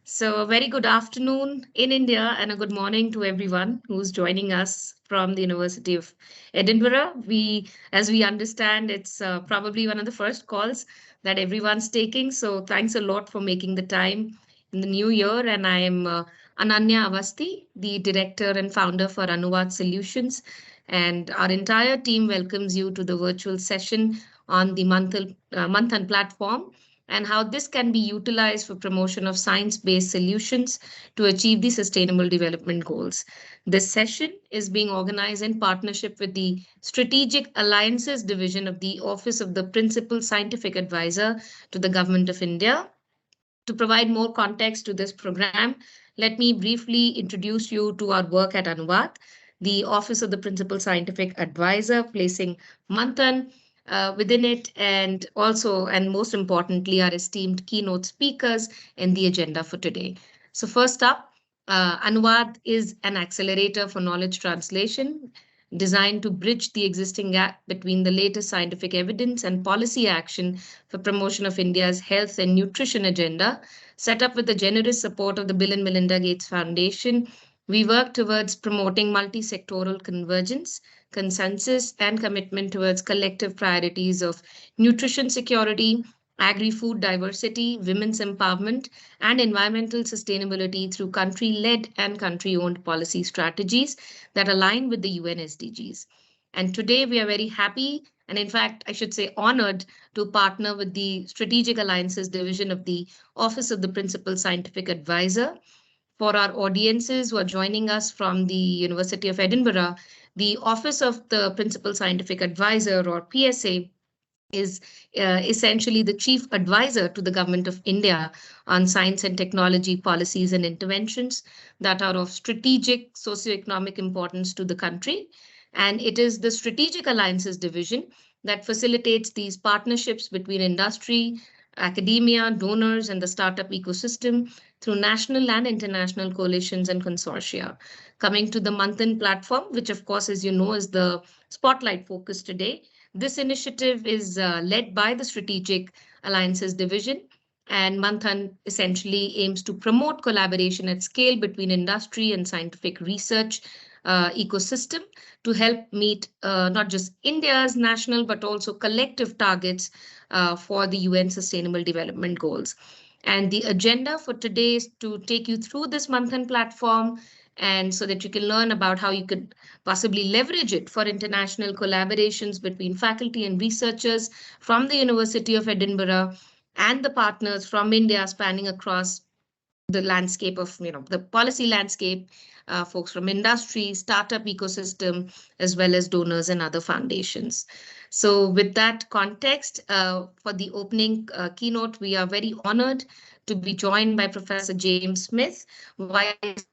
So, a very good afternoon in India and a good morning to everyone who's joining us from the University of Edinburgh. As we understand, it's probably one of the first calls that everyone's taking. So, thanks a lot for making the time in the new year. And I am Ananya Avasti, the director and founder for Anuvaad Solutions. And our entire team welcomes you to the virtual session on the Manthan platform and how this can be utilized for promotion of science-based solutions to achieve the Sustainable Development Goals. This session is being organized in partnership with the Strategic Alliances Division of the Office of the Principal Scientific Advisor to the Government of India. To provide more context to this program, let me briefly introduce you to our work at Anuvaad, the Office of the Principal Scientific Advisor, placing Manthan within it, and also, and most importantly, our esteemed keynote speakers in the agenda for today. So first up, Anuvaad is an accelerator for knowledge translation designed to bridge the existing gap between the latest scientific evidence and policy action for promotion of India's health and nutrition agenda. Set up with the generous support of the Bill and Melinda Gates Foundation, we work towards promoting multi-sectoral convergence, consensus, and commitment towards collective priorities of nutrition security, agri-food diversity, women's empowerment, and environmental sustainability through country-led and country-owned policy strategies that align with the UN SDGs. And today we are very happy, and in fact, I should say honored, to partner with the Strategic Alliances Division of the Office of the Principal Scientific Advisor. For our audiences who are joining us from the University of Edinburgh, the Office of the Principal Scientific Advisor, or PSA, is essentially the chief advisor to the Government of India on science and technology policies and interventions that are of strategic socioeconomic importance to the country. And it is the Strategic Alliances Division that facilitates these partnerships between industry, academia, donors, and the startup ecosystem through national and international coalitions and consortia. Coming to the Manthan platform, which of course, as you know, is the spotlight focus today. This initiative is led by the Strategic Alliances Division, and Manthan essentially aims to promote collaboration at scale between industry and scientific research ecosystem to help meet not just India's national but also collective targets for the UN Sustainable Development Goals. And the agenda for today is to take you through this Manthan platform, and so that you can learn about how you could possibly leverage it for international collaborations between faculty and researchers from the University of Edinburgh and the partners from India, spanning across the landscape of, the policy landscape, folks from industry, startup ecosystem, as well as donors and other foundations. So with that context, for the opening keynote, we are very honored to be joined by Professor James Smith, Vice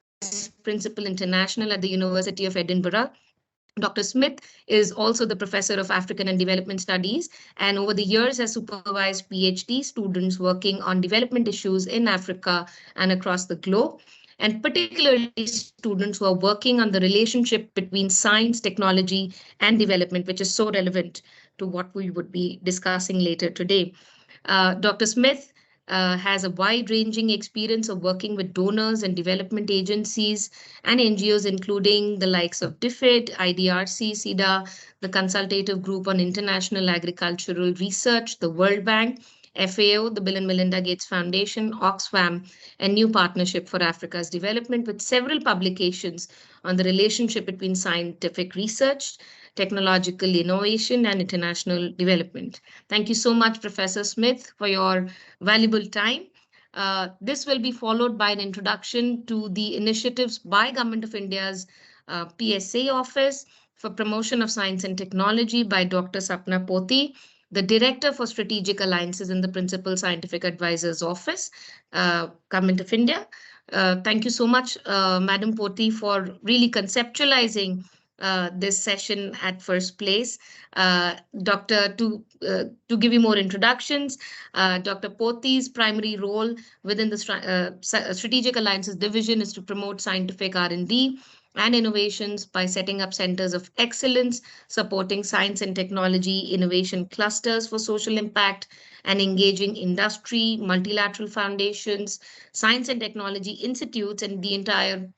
Principal International at the University of Edinburgh. Dr. Smith is also the Professor of African and Development Studies, and over the years has supervised PhD students working on development issues in Africa and across the globe, and particularly students who are working on the relationship between science, technology, and development, which is so relevant to what we would be discussing later today. Dr. Smith has a wide-ranging experience of working with donors and development agencies and NGOs, including the likes of DFID, IDRC, SIDA, the Consultative Group on International Agricultural Research, the World Bank, FAO, the Bill and Melinda Gates Foundation, Oxfam, and New Partnership for Africa's Development, with several publications on the relationship between scientific research, technological innovation, and international development. Thank you so much, Professor Smith, for your valuable time. This will be followed by an introduction to the initiatives by Government of India's PSA office for promotion of science and technology by Dr. Sapna Poti, the Director for Strategic Alliances in the Principal Scientific Advisor's Office, Government of India. Thank you so much, Madam Poti, for really conceptualizing this session at first place. To give you more introductions, Dr. Poti's primary role within the Strategic Alliances Division is to promote scientific R&D and innovations by setting up centers of excellence, supporting science and technology innovation clusters for social impact, and engaging industry, multilateral foundations, science and technology institutes, and the entire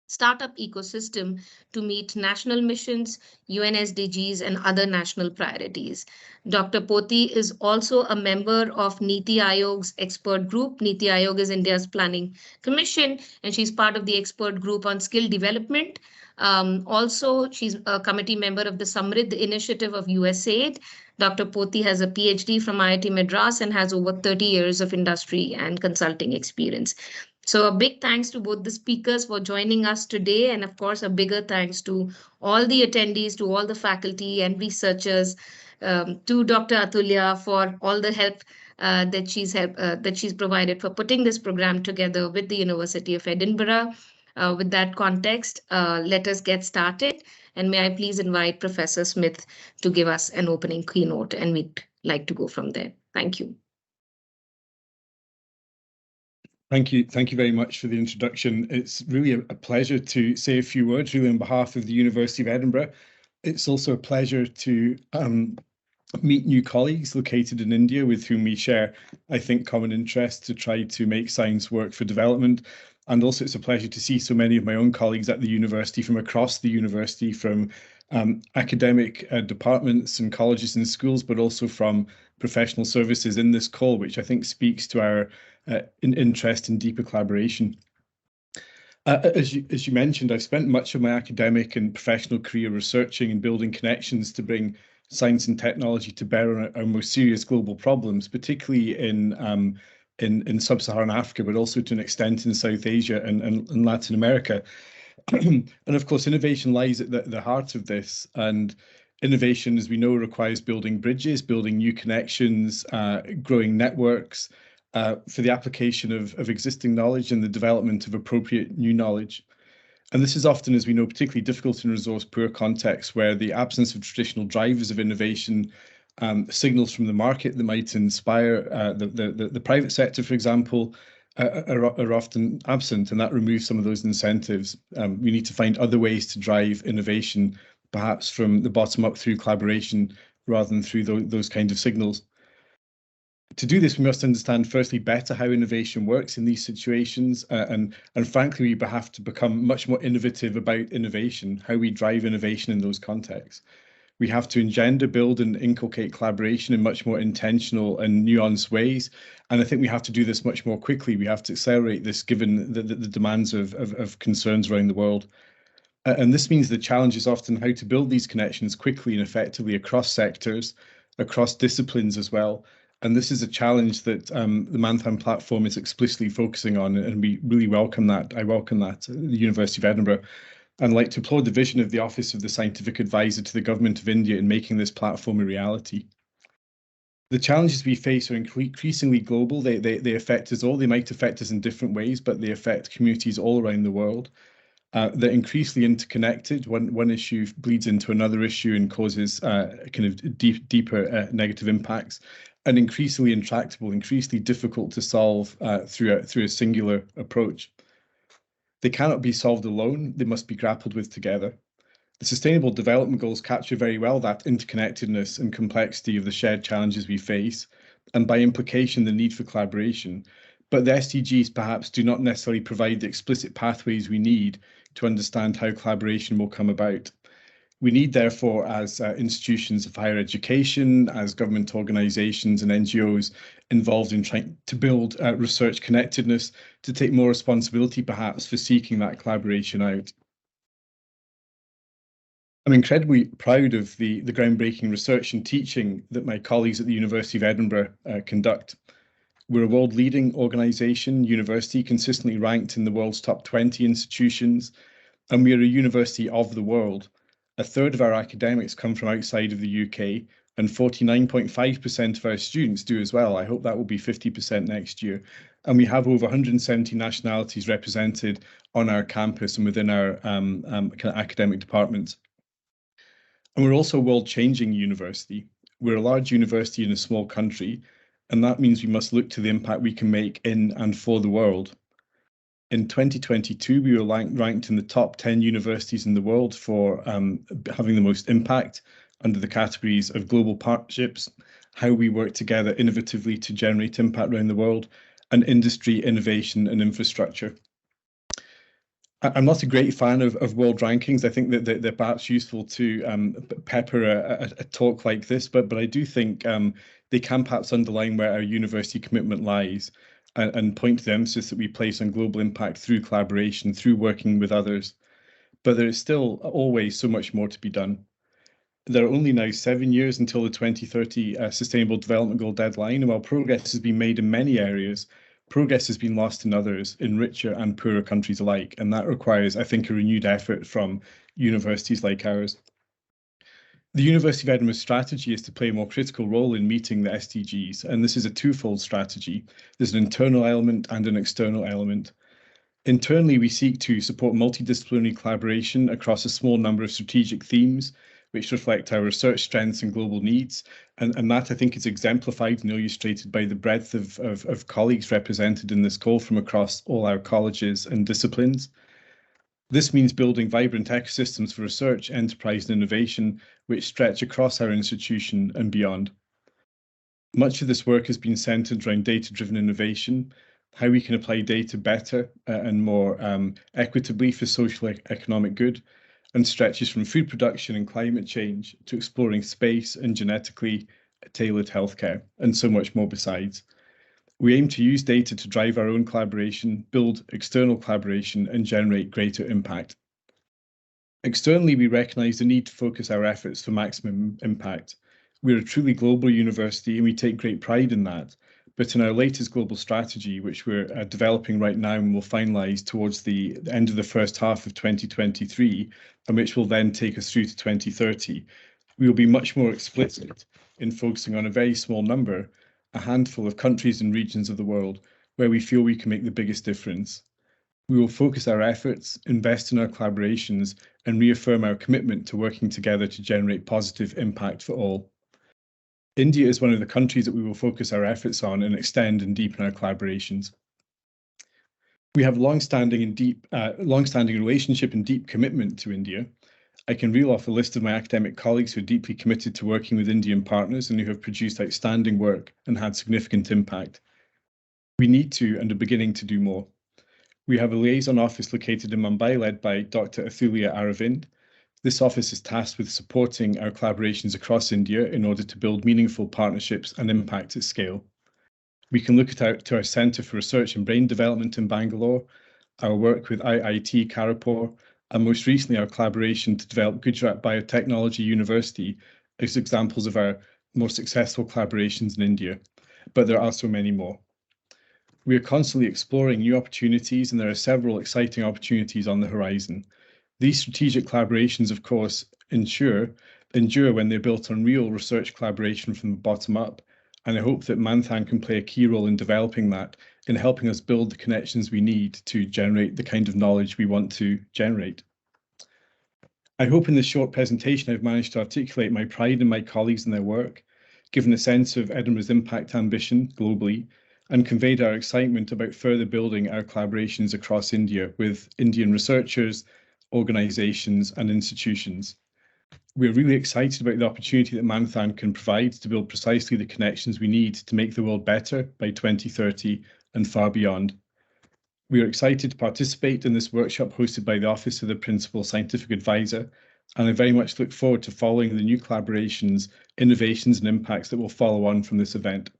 startup ecosystem to meet national missions, UN SDGs, and other national priorities. Dr. Poti is also a member of Niti Aayog's expert group. Niti Aayog is India's planning commission, and she's part of the expert group on skill development. Also, she's a committee member of the Samrid Initiative of USAID. Dr. Poti has a PhD from IIT Madras and has over 30 years of industry and consulting experience. So a big thanks to both the speakers for joining us today, and of course, a bigger thanks to all the attendees, to all the faculty and researchers, to Dr. Atulya for all the help that she's provided for putting this program together with the University of Edinburgh. With that context, let us get started. And may I please invite Professor Smith to give us an opening keynote, and we'd like to go from there. Thank you. Thank you very much for the introduction. It's really a pleasure to say a few words really on behalf of the University of Edinburgh. It's also a pleasure to meet new colleagues located in India with whom we share, I think, common interests to try to make science work for development. And also it's a pleasure to see so many of my own colleagues at the university from across the university, from academic departments and colleges and schools, but also from professional services in this call, which I think speaks to our interest in deeper collaboration. As you mentioned, I've spent much of my academic and professional career researching and building connections to bring science and technology to bear on our most serious global problems, particularly in sub-Saharan Africa, but also to an extent in South Asia and Latin America. And of course, innovation lies at the heart of this. And innovation, as we know, requires building bridges, building new connections, growing networks, for the application of existing knowledge and the development of appropriate new knowledge. And this is often, as we know, particularly difficult in resource-poor contexts where the absence of traditional drivers of innovation, signals from the market that might inspire the private sector, for example, are often absent, and that removes some of those incentives. We need to find other ways to drive innovation, perhaps from the bottom up through collaboration rather than through those kind of signals. To do this, we must understand firstly better how innovation works in these situations, and frankly, we have to become much more innovative about innovation, how we drive innovation in those contexts. We have to engender, build, and inculcate collaboration in much more intentional and nuanced ways, and I think we have to do this much more quickly. We have to accelerate this given the demands of concerns around the world. And this means the challenge is often how to build these connections quickly and effectively across sectors, across disciplines as well. And this is a challenge that the Manthan platform is explicitly focusing on, and we really welcome that. I welcome that at the University of Edinburgh. And I'd like to applaud the vision of the Office of the Scientific Advisor to the Government of India in making this platform a reality. The challenges we face are increasingly global. They affect us all. They might affect us in different ways, but they affect communities all around the world. They're increasingly interconnected. One issue bleeds into another issue and causes kind of deeper negative impacts, and increasingly intractable, increasingly difficult to solve through a singular approach. They cannot be solved alone. They must be grappled with together. The Sustainable Development Goals capture very well that interconnectedness and complexity of the shared challenges we face, and by implication, the need for collaboration. But the SDGs perhaps do not necessarily provide the explicit pathways we need to understand how collaboration will come about. We need, therefore, as institutions of higher education, as government organisations and NGOs involved in trying to build research connectedness, to take more responsibility, perhaps, for seeking that collaboration out. I'm incredibly proud of the groundbreaking research and teaching that my colleagues at the University of Edinburgh conduct. We're a world-leading organisation, university consistently ranked in the world's top 20 institutions, and we are a university of the world. A third of our academics come from outside of the UK, and 49.5% of our students do as well. I hope that will be 50% next year. And we have over 170 nationalities represented on our campus and within our kind of academic departments. And we're also a world-changing university. We're a large university in a small country, and that means we must look to the impact we can make in and for the world. In 2022, we were ranked in the top 10 universities in the world for having the most impact under the categories of global partnerships, how we work together innovatively to generate impact around the world, and industry, innovation, and infrastructure. I'm not a great fan of world rankings. I think that they're perhaps useful to pepper a talk like this, but I do think they can perhaps underline where our university commitment lies and point to the emphasis that we place on global impact through collaboration, through working with others. But there is still always so much more to be done. There are only now 7 years until the 2030 Sustainable Development Goal deadline, and while progress has been made in many areas, progress has been lost in others, in richer and poorer countries alike, and that requires, I think, a renewed effort from universities like ours. The University of Edinburgh's strategy is to play a more critical role in meeting the SDGs, and this is a twofold strategy. There's an internal element and an external element. Internally, we seek to support multidisciplinary collaboration across a small number of strategic themes, which reflect our research strengths and global needs. And that, I think, is exemplified and illustrated by the breadth of colleagues represented in this call from across all our colleges and disciplines. This means building vibrant ecosystems for research, enterprise, and innovation, which stretch across our institution and beyond. Much of this work has been centered around data-driven innovation, how we can apply data better and more equitably for social economic good, and stretches from food production and climate change to exploring space and genetically tailored healthcare, and so much more besides. We aim to use data to drive our own collaboration, build external collaboration, and generate greater impact. Externally, we recognise the need to focus our efforts for maximum impact. We're a truly global university, and we take great pride in that. But in our latest global strategy, which we're developing right now and will finalise towards the end of the first half of 2023, and which will then take us through to 2030, we will be much more explicit in focusing on a very small number, a handful of countries and regions of the world where we feel we can make the biggest difference. We will focus our efforts, invest in our collaborations, and reaffirm our commitment to working together to generate positive impact for all. India is one of the countries that we will focus our efforts on and extend and deepen our collaborations. We have long-standing relationship and deep commitment to India. I can reel off a list of my academic colleagues who are deeply committed to working with Indian partners and who have produced outstanding work and had significant impact. We need to and are beginning to do more. We have a liaison office located in Mumbai led by Dr. Athulia Aravind. This office is tasked with supporting our collaborations across India in order to build meaningful partnerships and impact at scale. We can look to our Centre for Research and Brain Development in Bangalore, our work with IIT Kharagpur, and most recently our collaboration to develop Gujarat Biotechnology University as examples of our more successful collaborations in India, but there are so many more. We are constantly exploring new opportunities, and there are several exciting opportunities on the horizon. These strategic collaborations, of course, endure when they're built on real research collaboration from the bottom up, and I hope that Manthan can play a key role in developing that, in helping us build the connections we need to generate the kind of knowledge we want to generate. I hope in this short presentation I've managed to articulate my pride in my colleagues and their work, given a sense of Edinburgh's impact ambition globally, and conveyed our excitement about further building our collaborations across India with Indian researchers, organisations and institutions. We're really excited about the opportunity that Manthan can provide to build precisely the connections we need to make the world better by 2030 and far beyond. We are excited to participate in this workshop hosted by the Office of the Principal Scientific Advisor, and I very much look forward to following the new collaborations, innovations and impacts that will follow on from this event.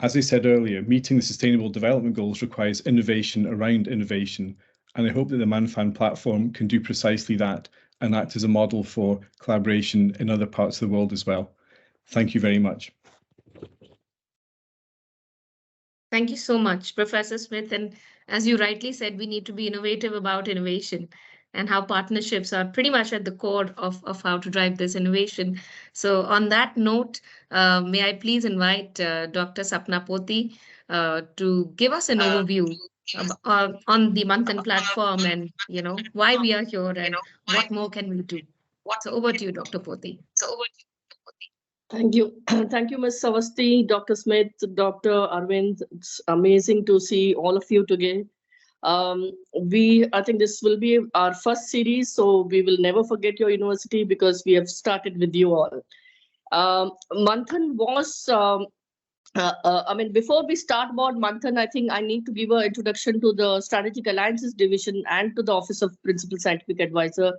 As I said earlier, meeting the Sustainable Development Goals requires innovation around innovation, and I hope that the Manthan platform can do precisely that and act as a model for collaboration in other parts of the world as well. Thank you very much. Thank you so much, Professor Smith. And as you rightly said, we need to be innovative about innovation and how partnerships are pretty much at the core of how to drive this innovation. So on that note, may I please invite Dr. Sapna Poti to give us an overview on the Manthan platform and, why we are here and what more can we do. So over to you, Dr. Poti. Thank you. Thank you, Ms. Savasti, Dr. Smith, Dr. Arvind. It's amazing to see all of you today. I think this will be our first series, so we will never forget your university because we have started with you all. Manthan was, I mean, before we start about Manthan, I think I need to give an introduction to the Strategic Alliances Division and to the Office of Principal Scientific Advisor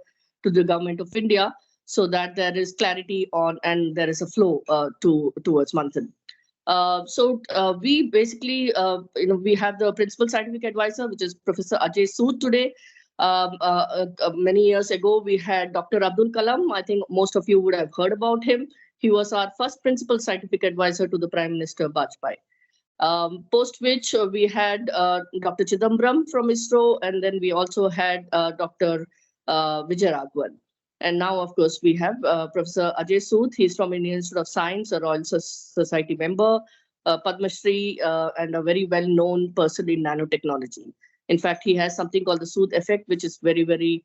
to the Government of India, so that there is clarity on and there is a flow towards Manthan. We basically, we have the Principal Scientific Advisor, which is Professor Ajay Sood today. Many years ago, we had Dr. Abdul Kalam. I think most of you would have heard about him. He was our first Principal Scientific Advisor to the Prime Minister Vajpayee. Post which we had Dr. Chidambaram from ISRO, and then we also had Dr. Vijay Raghavan. And now, of course, we have Professor Ajay Sood. He's from Indian Institute of Science, a Royal Society member, Padma Shri, and a very well-known person in nanotechnology. In fact, he has something called the Sood effect, which is very, very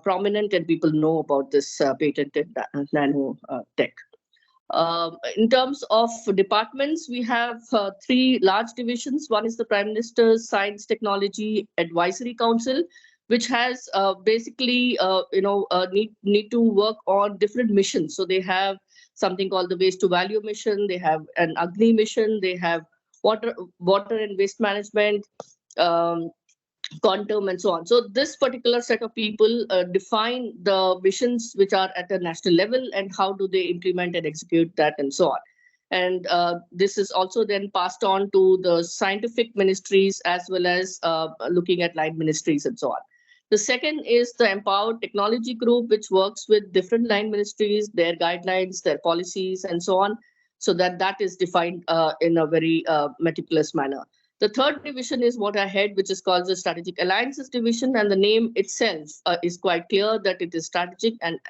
prominent, and people know about this patented nanotech. In terms of departments, we have three large divisions. One is the Prime Minister's Science Technology Advisory Council, which has basically, need to work on different missions. So they have something called the Waste to Value mission. They have an Agni mission. They have water and waste management, quantum, and so on. So this particular set of people define the missions which are at a national level and how do they implement and execute that and so on. And this is also then passed on to the scientific ministries as well as looking at line ministries and so on. The second is the Empowered Technology Group, which works with different line ministries, their guidelines, their policies, and so on, so that is defined in a very meticulous manner. The third division is what I had, which is called the Strategic Alliances Division, and the name itself is quite clear that it is strategic and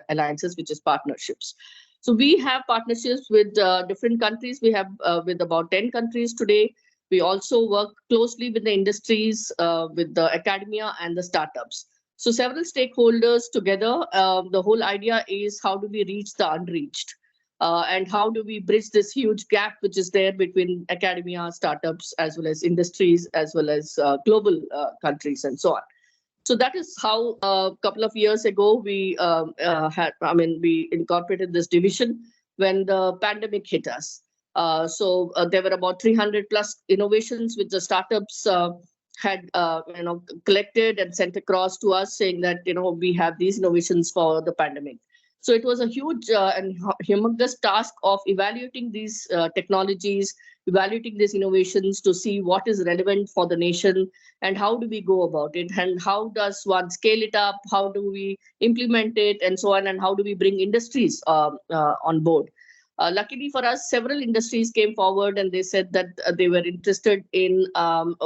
alliances, which is partnerships. So we have partnerships with different countries. We have with about 10 countries today. We also work closely with the industries, with the academia and the startups. So several stakeholders together. The whole idea is how do we reach the unreached? And how do we bridge this huge gap which is there between academia, startups, as well as industries, as well as global countries and so on. So that is how a couple of years ago we we incorporated this division when the pandemic hit us. There were about 300 plus innovations which the startups had collected and sent across to us, saying that we have these innovations for the pandemic. So it was a huge and humongous task of evaluating these technologies, evaluating these innovations to see what is relevant for the nation and how do we go about it and how does one scale it up, how do we implement it and so on, and how do we bring industries on board. Luckily for us, several industries came forward and they said that they were interested in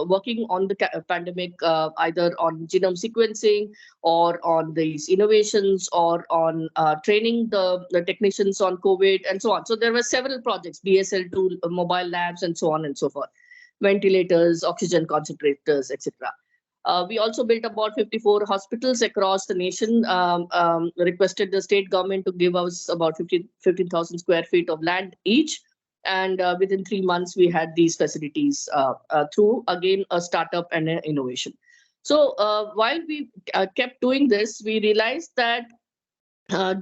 working on the pandemic, either on genome sequencing or on these innovations or on training the technicians on COVID and so on. So there were several projects, BSL-2 mobile labs and so on and so forth, ventilators, oxygen concentrators, etc. We also built about 54 hospitals across the nation, requested the state government to give us about 15,000 square feet of land each. And within 3 months, we had these facilities through, again, a startup and an innovation. So while we kept doing this, we realized that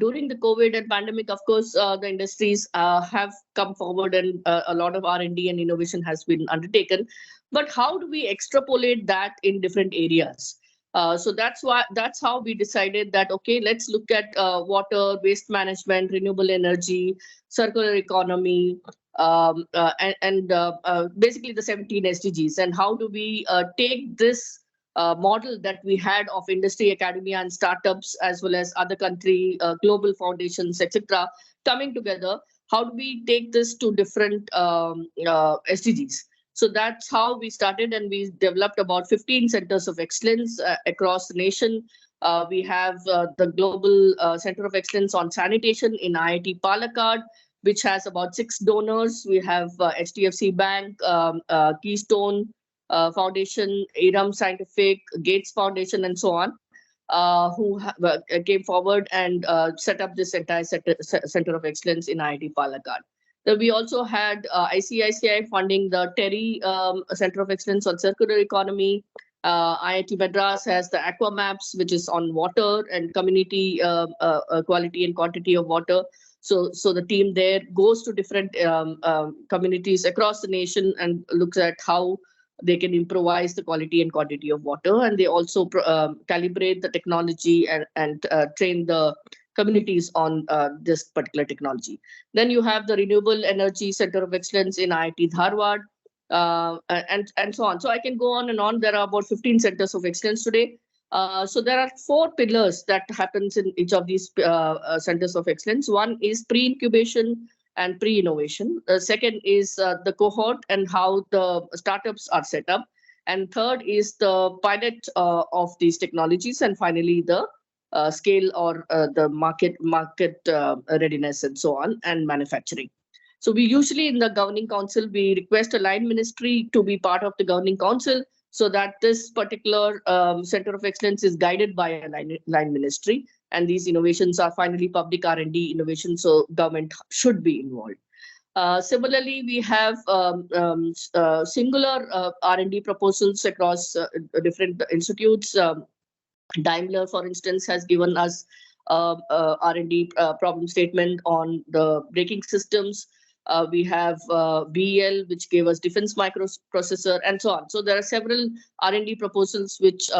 during the COVID and pandemic, of course, the industries have come forward and a lot of R&D and innovation has been undertaken. But how do we extrapolate that in different areas? So that's how we decided that, okay, let's look at water, waste management, renewable energy, circular economy, and basically the 17 SDGs. And how do we take this model that we had of industry, academia, and startups, as well as other country, global foundations, etc., coming together? How do we take this to different SDGs? So that's how we started, and we developed about 15 centers of excellence across the nation. We have the Global Center of Excellence on Sanitation in IIT Palakkad, which has about 6 donors. We have HDFC Bank, Keystone Foundation, Aram Scientific, Gates Foundation, and so on, who came forward and set up this entire center of excellence in IIT Palakkad. Then we also had ICICI funding the TERI Center of Excellence on Circular Economy. IIT Madras has the Aqua Maps, which is on water and community quality and quantity of water. So the team there goes to different communities across the nation and looks at how they can improvise the quality and quantity of water. And they also calibrate the technology and train the communities on this particular technology. Then you have the Renewable Energy Center of Excellence in IIT Dharwad, and so on. So I can go on and on. There are about 15 centers of excellence today. So there are 4 pillars that happens in each of these centers of excellence. One is pre-incubation and pre-innovation. The second is the cohort and how the startups are set up. And third is the pilot of these technologies. And finally, the scale or the market readiness and so on, and manufacturing. So we usually in the governing council, we request a line ministry to be part of the governing council so that this particular center of excellence is guided by a line ministry. And these innovations are finally public R&D innovations, so government should be involved. Similarly, we have singular R&D proposals across different institutes. Daimler, for instance, has given us R&D problem statement on the braking systems. We have BEL, which gave us defense microprocessor, and so on. So there are several R&D proposals which,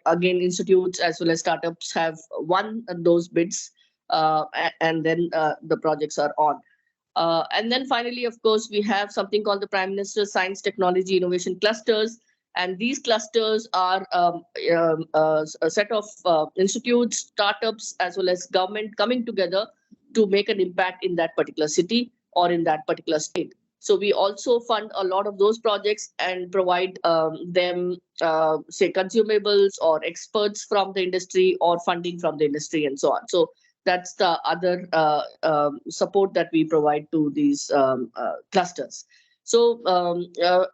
again, institutes as well as startups have won those bids, and then the projects are on. And then finally, of course, we have something called the Prime Minister's Science, Technology, Innovation Clusters. And these clusters are a set of institutes, startups, as well as government coming together to make an impact in that particular city or in that particular state. So we also fund a lot of those projects and provide them, say, consumables or experts from the industry or funding from the industry and so on. So that's the other support that we provide to these clusters. So so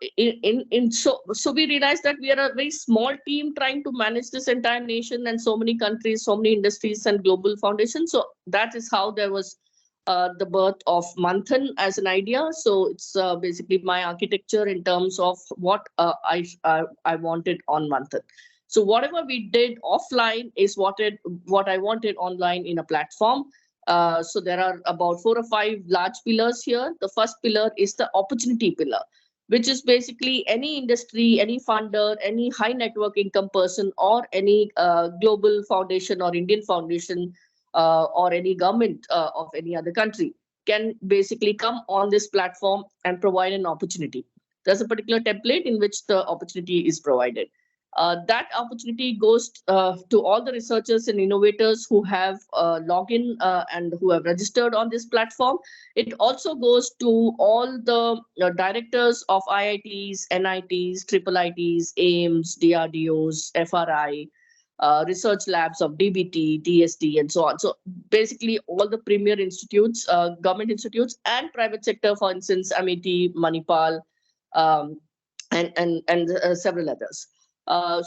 we realized that we are a very small team trying to manage this entire nation and so many countries, so many industries and global foundations. So that is how there was the birth of Manthan as an idea. So it's basically my architecture in terms of what I wanted on Manthan. So whatever we did offline is what I wanted online in a platform. So there are about 4 or 5 large pillars here. The first pillar is the opportunity pillar, which is basically any industry, any funder, any high network income person, or any global foundation or Indian foundation or any government of any other country can basically come on this platform and provide an opportunity. There's a particular template in which the opportunity is provided. That opportunity goes to all the researchers and innovators who have logged in and who have registered on this platform. It also goes to all the directors of IITs, NITs, IIITs, AIMS, DRDOs, FRI, research labs of DBT, DST, and so on. So basically all the premier institutes, government institutes and private sector, for instance, Amity, Manipal, and several others.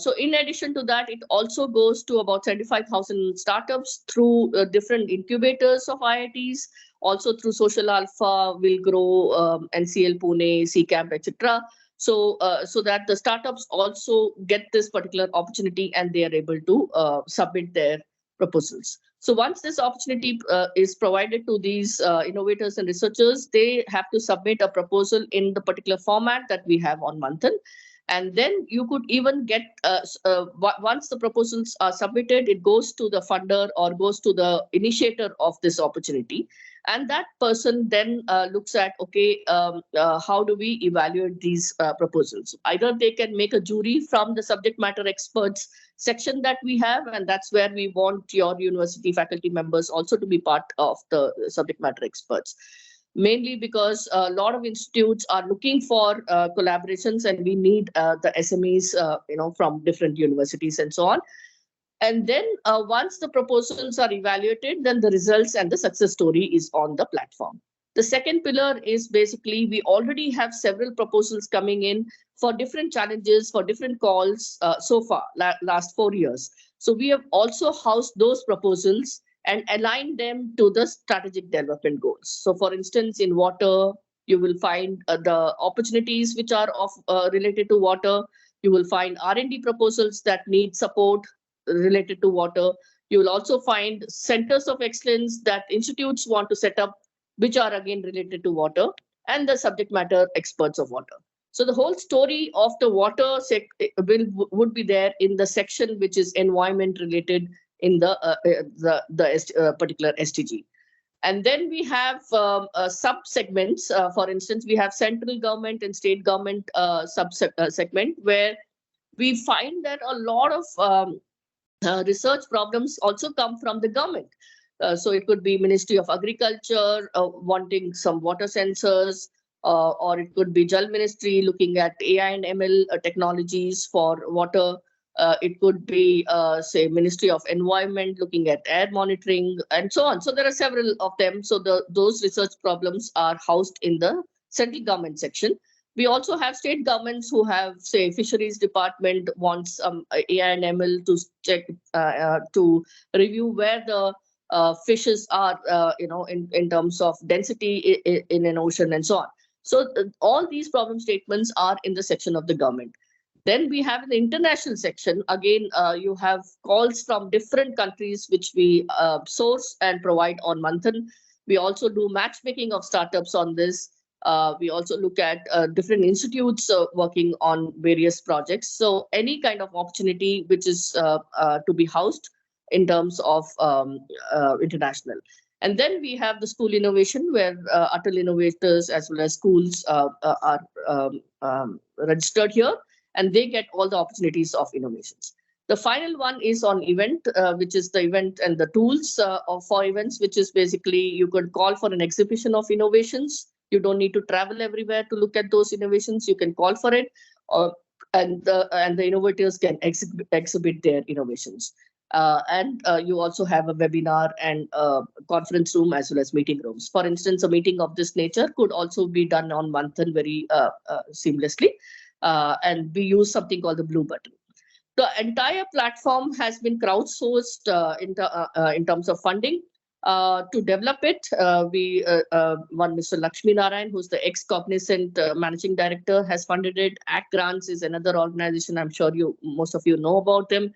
So in addition to that, it also goes to about 75,000 startups through different incubators of IITs, also through Social Alpha, Will Grow, NCL Pune, CCamp, etc. So that the startups also get this particular opportunity and they are able to submit their proposals. So once this opportunity is provided to these innovators and researchers, they have to submit a proposal in the particular format that we have on Manthan. And then you could even get, once the proposals are submitted, it goes to the funder or goes to the initiator of this opportunity. And that person then looks at, okay, how do we evaluate these proposals? Either they can make a jury from the subject matter experts section that we have, and that's where we want your university faculty members also to be part of the subject matter experts. Mainly because a lot of institutes are looking for collaborations, and we need the SMEs, from different universities and so on. And then once the proposals are evaluated, then the results and the success story is on the platform. The second pillar is basically we already have several proposals coming in for different challenges, for different calls so far, last 4 years. So we have also housed those proposals and align them to the strategic development goals. So for instance, in water, you will find the opportunities which are related to water. You will find R&D proposals that need support related to water. You will also find centers of excellence that institutes want to set up, which are again related to water, and the subject matter experts of water. So the whole story of the water would be there in the section which is environment related in the particular SDG. And then we have sub-segments. For instance, we have central government and state government sub-segment, where we find that a lot of research problems also come from the government. So it could be Ministry of Agriculture wanting some water sensors, or it could be Jal Ministry looking at AI and ML technologies for water. It could be, say, Ministry of Environment looking at air monitoring and so on. So there are several of them. So those research problems are housed in the central government section. We also have state governments who have, say, fisheries department wants AI and ML to check, to review where the fishes are, in terms of density in an ocean and so on. So all these problem statements are in the section of the government. Then we have the international section. Again, you have calls from different countries, which we source and provide on Manthan. We also do matchmaking of startups on this. We also look at different institutes working on various projects. So any kind of opportunity which is to be housed in terms of international. And then we have the school innovation, where Atal innovators as well as schools are registered here, and they get all the opportunities of innovations. The final one is on event, which is the event and the tools for events, which is basically you could call for an exhibition of innovations. You don't need to travel everywhere to look at those innovations. You can call for it, and the innovators can exhibit their innovations. And you also have a webinar and a conference room as well as meeting rooms. For instance, a meeting of this nature could also be done on Manthan very seamlessly. And we use something called the blue button. The entire platform has been crowdsourced in terms of funding. To develop it, one Mr. Lakshmi Narayan, who's the ex-Cognizant managing director, has funded it. Act Grants is another organization. I'm sure most of you know about them.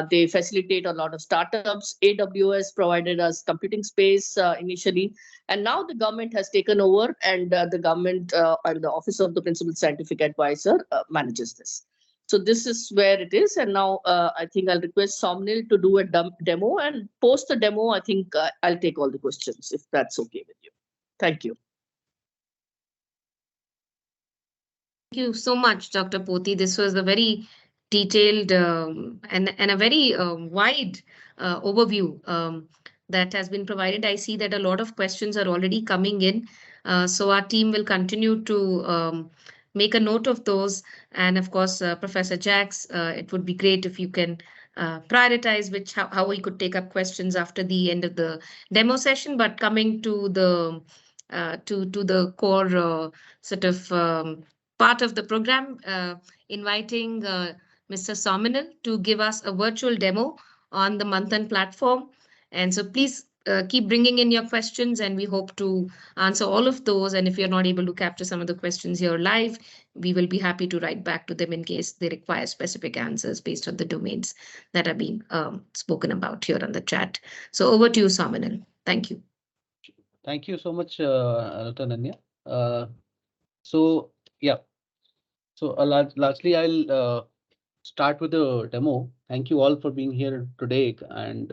They facilitate a lot of startups. AWS provided us computing space initially, and now the government has taken over, and the government and the Office of the Principal Scientific Advisor manages this. So this is where it is, and now I think I'll request Somnil to do a demo, and post the demo, I think I'll take all the questions, if that's okay with you. Thank you. Thank you so much, Dr. Poti. This was a very detailed and a very wide overview that has been provided. I see that a lot of questions are already coming in. So our team will continue to make a note of those. And of course, Professor Jacks, it would be great if you can prioritize how we could take up questions after the end of the demo session. But coming to the core sort of part of the program, inviting Mr. Sominal to give us a virtual demo on the Manthan platform. And so please keep bringing in your questions, and we hope to answer all of those. And if you're not able to capture some of the questions here live, we will be happy to write back to them in case they require specific answers based on the domains that are being spoken about here on the chat. So over to you, Sominal. Thank you. Thank you so much, Ananya. So yeah, so largely I'll start with the demo. Thank you all for being here today, and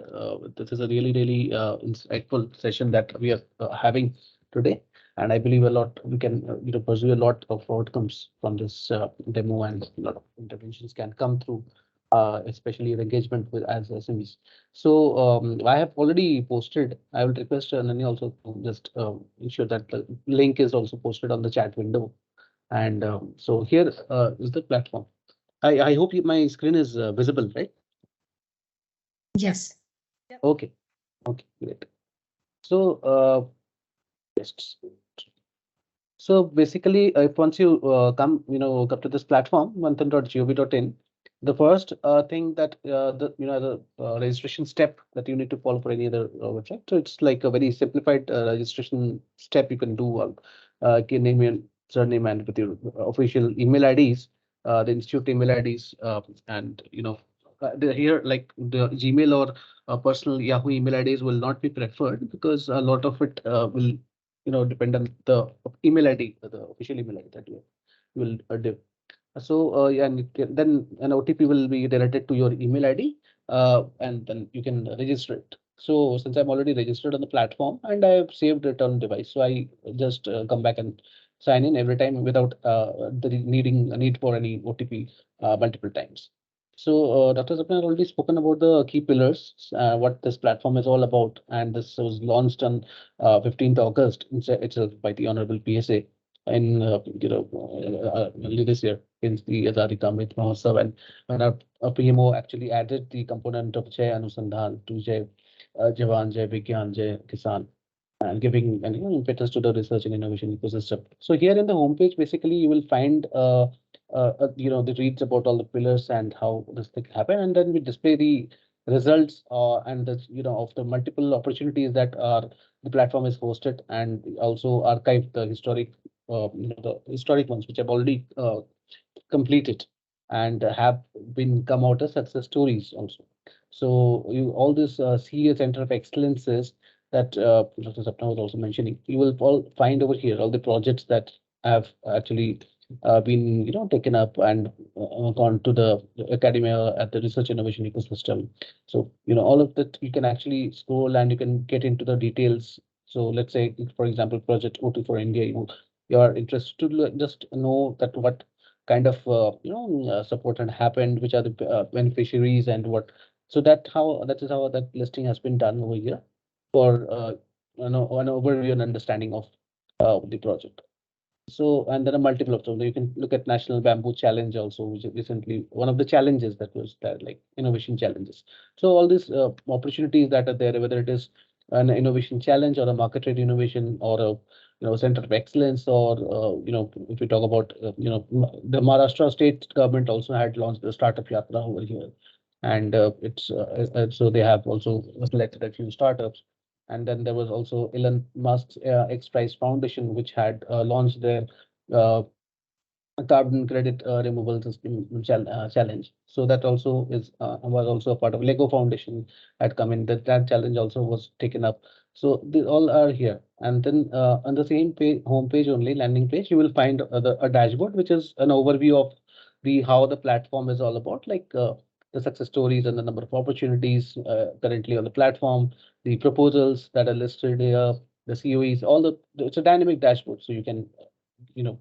this is a really insightful session that we are having today, and I believe a lot we can pursue a lot of outcomes from this demo, and a lot of interventions can come through, especially the engagement with as SMEs. So I have already posted. I will request Ananya also to just ensure that the link is also posted on the chat window. And so here is the platform. I hope my screen is visible, right? Yes. Okay. Okay, great. So yes. So basically, if once you come to this platform, manthan.gov.in, The first thing that the registration step that you need to follow for any other website. So it's like a very simplified registration step you can do. Name your surname and with your official email IDs, the institute email IDs, and here like the Gmail or personal Yahoo email IDs will not be preferred because a lot of it will depend on the email ID, the official email ID that you will so yeah, and then an OTP will be directed to your email ID, and then you can register it. So since I'm already registered on the platform and I have saved it on device, so I just come back and sign in every time without the needing a need for any OTP multiple times. So Dr. Sapna has already spoken about the key pillars, what this platform is all about, and this was launched on 15th August itself by the Honorable PSA in early this year in the Azadi Ka Amrit Mahotsav, and when our PMO actually added the component of Jai Anusandhan to Jai Jawan, Jai Vigyan, Jai Kisan, and giving impetus to the research and innovation ecosystem. So here in the homepage, basically you will find the reads about all the pillars and how this thing happened, and then we display the results and the of the multiple opportunities that are the platform is hosted, and also archive the historic ones which have already completed and have been come out as success stories also. So you all this see a center of excellences that Dr. Sapna was also mentioning. You will all find over here all the projects that have actually been taken up and gone to the academia at the research innovation ecosystem. So all of that you can actually scroll and you can get into the details. So let's say, for example, project O2 for India, you are interested to just know that what kind of support had happened, which are the beneficiaries and what. So that is how that listing has been done over here for an overview and understanding of the project. So, and there are multiple of them. You can look at National Bamboo Challenge also, which is recently one of the challenges that was there, like innovation challenges. So all these opportunities that are there, whether it is an innovation challenge or a market-led innovation or a center of excellence, or if we talk about the Maharashtra state government also had launched the startup yatra over here, and so they have also selected a few startups. And then there was also Elon Musk's X Prize Foundation, which had launched their uh, carbon credit removal system challenge. So that also was also a part of Lego Foundation had come in. That challenge also was taken up. So they all are here. And then on the same page, homepage only, landing page, you will find a dashboard, which is an overview of the how the platform is all about, like the success stories and the number of opportunities currently on the platform, the proposals that are listed here, the COEs, it's a dynamic dashboard, so you can you know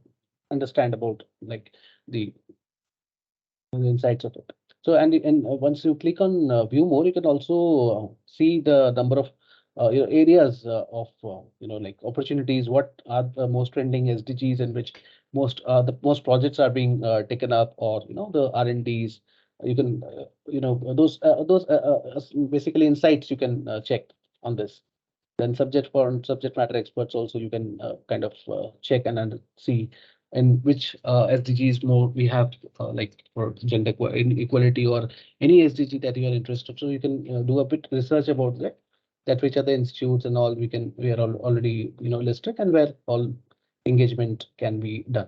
understand about like the insights of it. So and once you click on view more, you can also see the number of areas of like opportunities. What are the most trending SDGs in which the most projects are being taken up, or the R&Ds. You can basically insights you can check on this. Then subject matter experts also you can kind of check and see in which SDGs more we have, like for gender equality or any SDG that you are interested. So you can do a bit research about that which are the institutes and all we are already listed, and where all engagement can be done.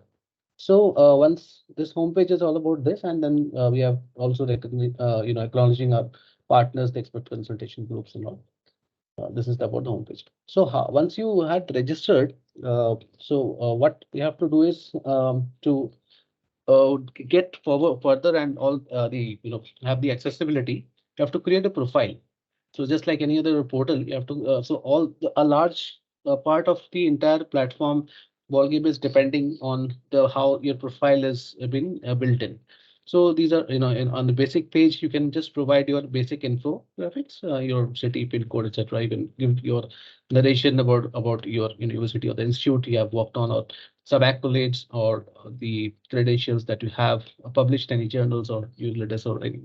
So once this homepage is all about this, and then we have also acknowledging our partners, the expert consultation groups and all. This is about the homepage. So once you had registered, what you have to do is to get forward further and all the have the accessibility. You have to create a profile. So just like any other portal, you have to a large part of the entire platform ballgame is depending on the how your profile is been built in. So these are on the basic page you can just provide your basic info graphics, your city, pin code, etc. You can give your narration about your university or the institute you have worked on, or some accolades, or the credentials that you have published any journals or newsletters, or any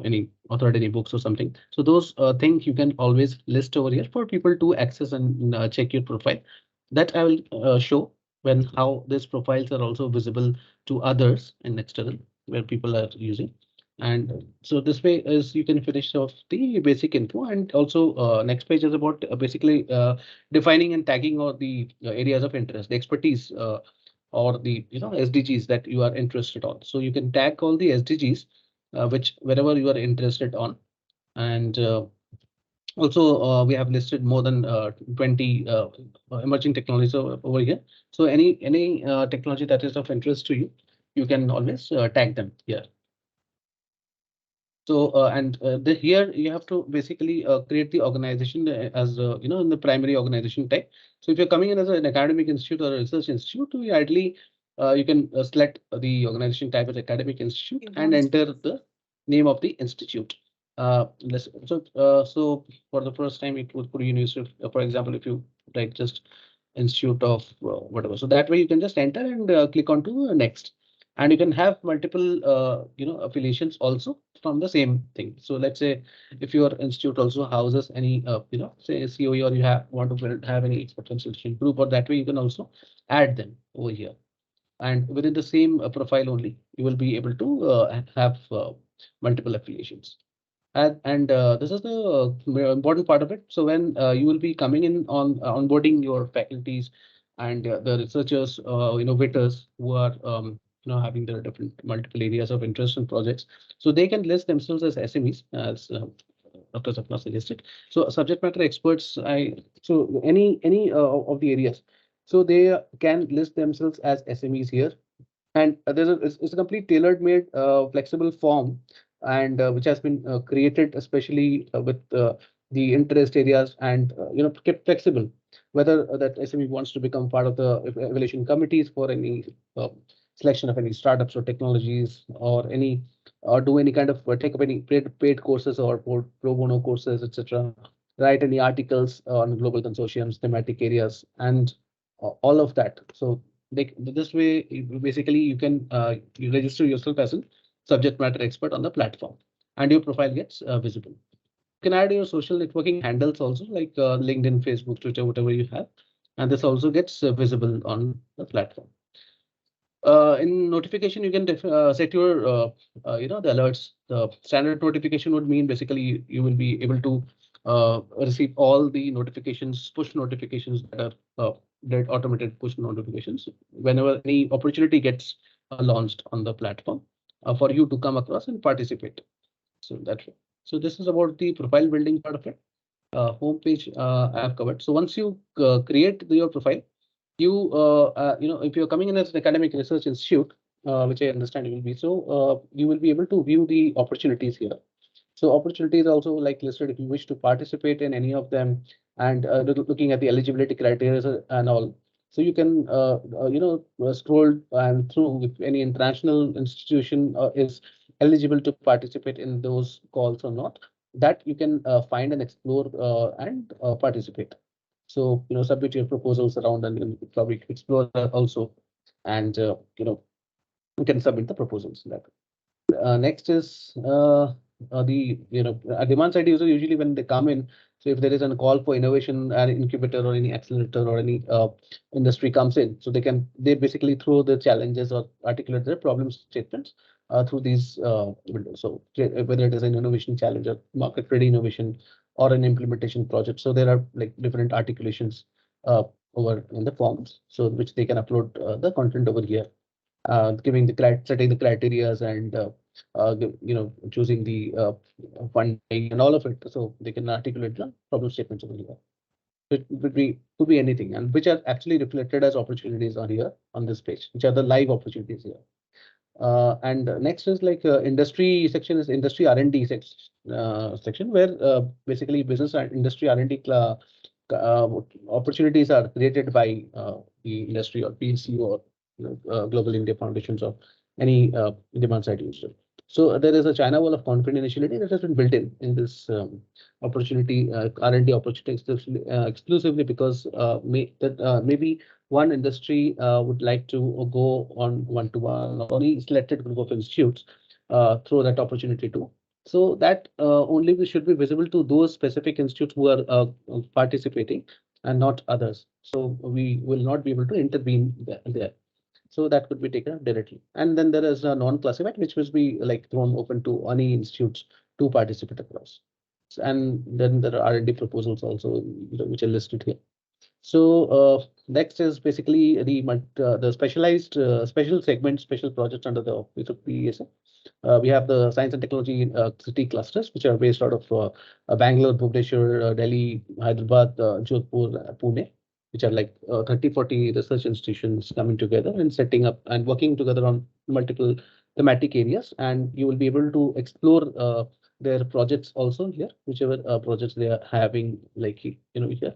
any authored any books or something. So those things you can always list over here for people to access and check your profile. That I will show when how these profiles are also visible to others in external where people are using. And so this way is you can finish off the basic info, and also next page is about basically defining and tagging all the areas of interest, the expertise or the SDGs that you are interested on. So you can tag all the SDGs which wherever you are interested on. And also we have listed more than 20 emerging technologies over here. So any technology that is of interest to you, you can always tag them here. So here you have to basically create the organization as in the primary organization type. So if you're coming in as an academic institute or a research institute, you ideally you can select the organization type as academic institute and enter the name of the institute. So for the first time, it would put university, for example, if you like just institute of whatever. So that way you can just enter and click on to next, and you can have multiple affiliations also from the same thing. So let's say if your institute also houses any say COE, or you want to have any expert consultation group, or that way you can also add them over here. And within the same profile only, you will be able to have multiple affiliations. And this is the important part of it. So when you will be coming in on onboarding your faculties and the researchers, innovators who are having their different multiple areas of interest and projects, so they can list themselves as SMEs, as Dr. Sapna suggested. So subject matter experts, so any of the areas, so they can list themselves as SMEs here. And it's a complete tailored made flexible form, and which has been created especially with the interest areas, and kept flexible, whether that SME wants to become part of the evaluation committees for any selection of any startups or technologies, or any or do any kind of take up any paid courses or pro bono courses, etc. Write any articles on global consortiums, thematic areas, and all of that. So this way, basically, you can you register yourself as a subject matter expert on the platform, and your profile gets visible. You can add your social networking handles also, like LinkedIn, Facebook, Twitter, whatever you have, and this also gets visible on the platform. In notification, you can set your the alerts. The standard notification would mean basically you will be able to receive all the notifications, push notifications that are that automated push notifications whenever any opportunity gets launched on the platform for you to come across and participate. So that's it. So this is about the profile building part of it. Homepage I have covered. So once you create your profile, if you're coming in as an academic research institute, which I understand you will be, so you will be able to view the opportunities here. So opportunities also like listed if you wish to participate in any of them, and looking at the eligibility criteria and all. So you can scroll and through if any international institution is eligible to participate in those calls or not. That you can find and explore and participate. So submit your proposals around, and you probably explore that also, and you can submit the proposals in that. Next is the demand side user usually when they come in. So if there is a call for innovation and incubator or any accelerator or any industry comes in, so they basically throw the challenges or articulate their problem statements through these windows. So whether it is an innovation challenge or market ready innovation or an implementation project, so there are like different articulations over in the forms, so which they can upload the content over here, giving the setting the criterias, and choosing the funding and all of it, so they can articulate the problem statements over here. It could be anything, and which are actually reflected as opportunities on here on this page, which are the live opportunities here. And next is like industry section is industry R&D section, where basically business and industry R&D opportunities are created by the industry or PSU or Global India Foundations or any demand side user. So there is a China wall of confidentiality that has been built in this opportunity, R&D opportunity exclusively because maybe one industry would like to go on one-to-one or any selected group of institutes through that opportunity too. So that only should be visible to those specific institutes who are participating and not others. So we will not be able to intervene there. So that could be taken up directly. And then there is a non-classified, which will be like thrown open to any institutes to participate across. And then there are R&D proposals also, which are listed here. So next is basically the specialized special segment, special projects under the Office of PESA. We have the science and technology city clusters, which are based out of Bangalore, Bhubaneswar, Delhi, Hyderabad, Jodhpur, Pune, which are like 30, 40 research institutions coming together and setting up and working together on multiple thematic areas. And you will be able to explore their projects also here, whichever projects they are having, like, here.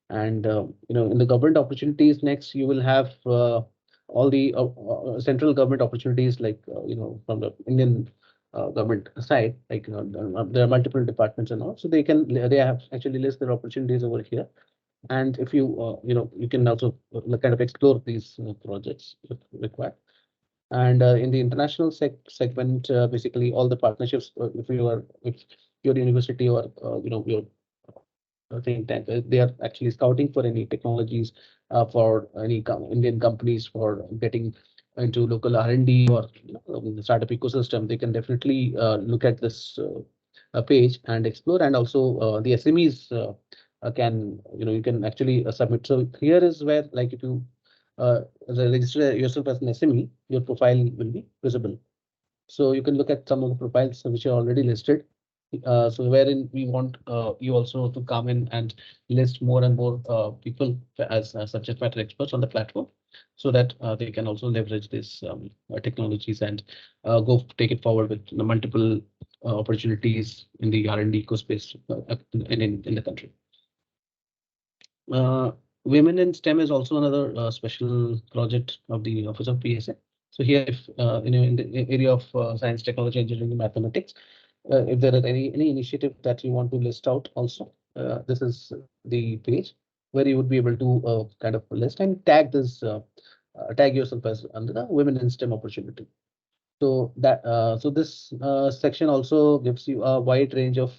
And in the government opportunities, next you will have all the central government opportunities, like from the Indian government side, like there are multiple departments and all, so they have actually list their opportunities over here. And if you you can also kind of explore these projects if required. And in the international segment, basically all the partnerships, if your university or your think tank, they are actually scouting for any technologies for any Indian companies for getting into local R&D or the startup ecosystem. They can definitely look at this page and explore. And also the SMEs can you can actually submit. So here is where, like, if you register yourself as an SME, your profile will be visible. So you can look at some of the profiles which are already listed. So wherein we want you also to come in and list more and more people as subject matter experts on the platform, so that they can also leverage these technologies and go take it forward with multiple opportunities in the R&D ecospace in the country. Women in STEM is also another special project of the Office of PSA. So here, if in the area of science, technology, engineering, and mathematics, if there are any initiative that you want to list out also, this is the page where you would be able to kind of list and tag this, tag yourself as under the women in STEM opportunity. So that so this section also gives you a wide range of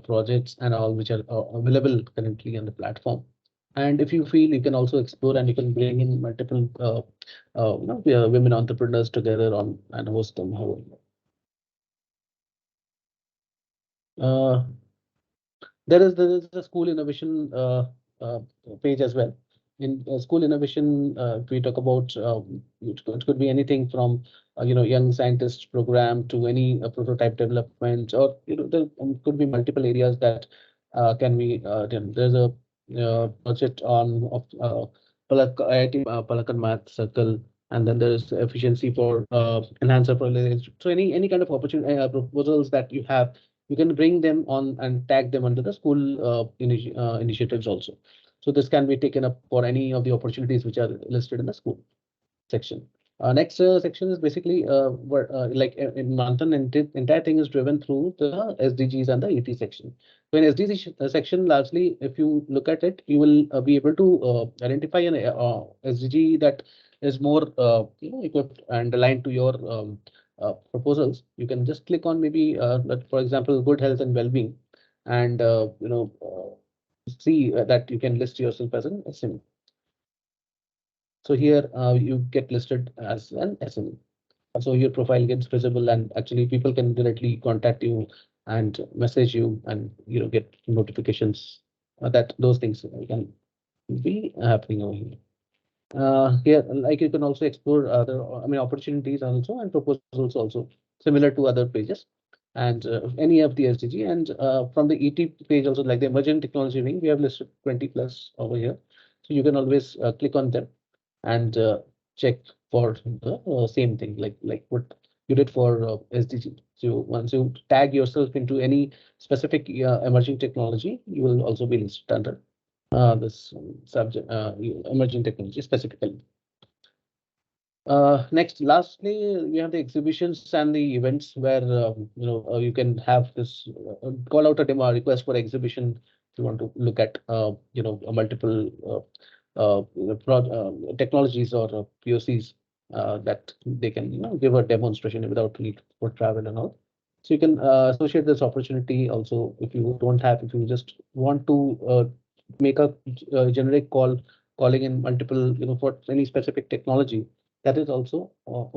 projects and all which are available currently on the platform. And if you feel, you can also explore and you can bring in multiple women entrepreneurs together on and host them. There is a school innovation page as well. In school innovation, if we talk about it could be anything from young scientist program to any prototype development, or there could be multiple areas that can be done. There's a project on IIT Palakkad Math Circle, and then there is efficiency for enhancer for. So any kind of opportunity proposals that you have, you can bring them on and tag them under the school initiatives also. So this can be taken up for any of the opportunities which are listed in the school section. Next section is basically where, like in Manthan, entire thing is driven through the SDGs and the ET section. So in SDG section, largely, if you look at it, you will be able to identify an SDG that is more equipped and aligned to your proposals. You can just click on maybe, for example, good health and well-being, and see that you can list yourself as an SME. So here you get listed as an SME. So your profile gets visible, and actually people can directly contact you and message you, and get notifications that those things can be happening over here. Here, like, you can also explore other, opportunities also and proposals also, similar to other pages, and any of the SDG. And from the ET page also, like the emerging technology wing, we have listed 20 plus over here. So you can always click on them and check for the same thing, like what you did for SDG. So once you tag yourself into any specific emerging technology, you will also be listed under this subject, emerging technology specifically. Next, lastly, we have the exhibitions and the events where you can have this call out a demo request for exhibition if you want to look at multiple technologies or POCs that they can give a demonstration without need for travel and all. So you can associate this opportunity also if you don't have, if you just want to make a generic call calling in multiple, for any specific technology, that is also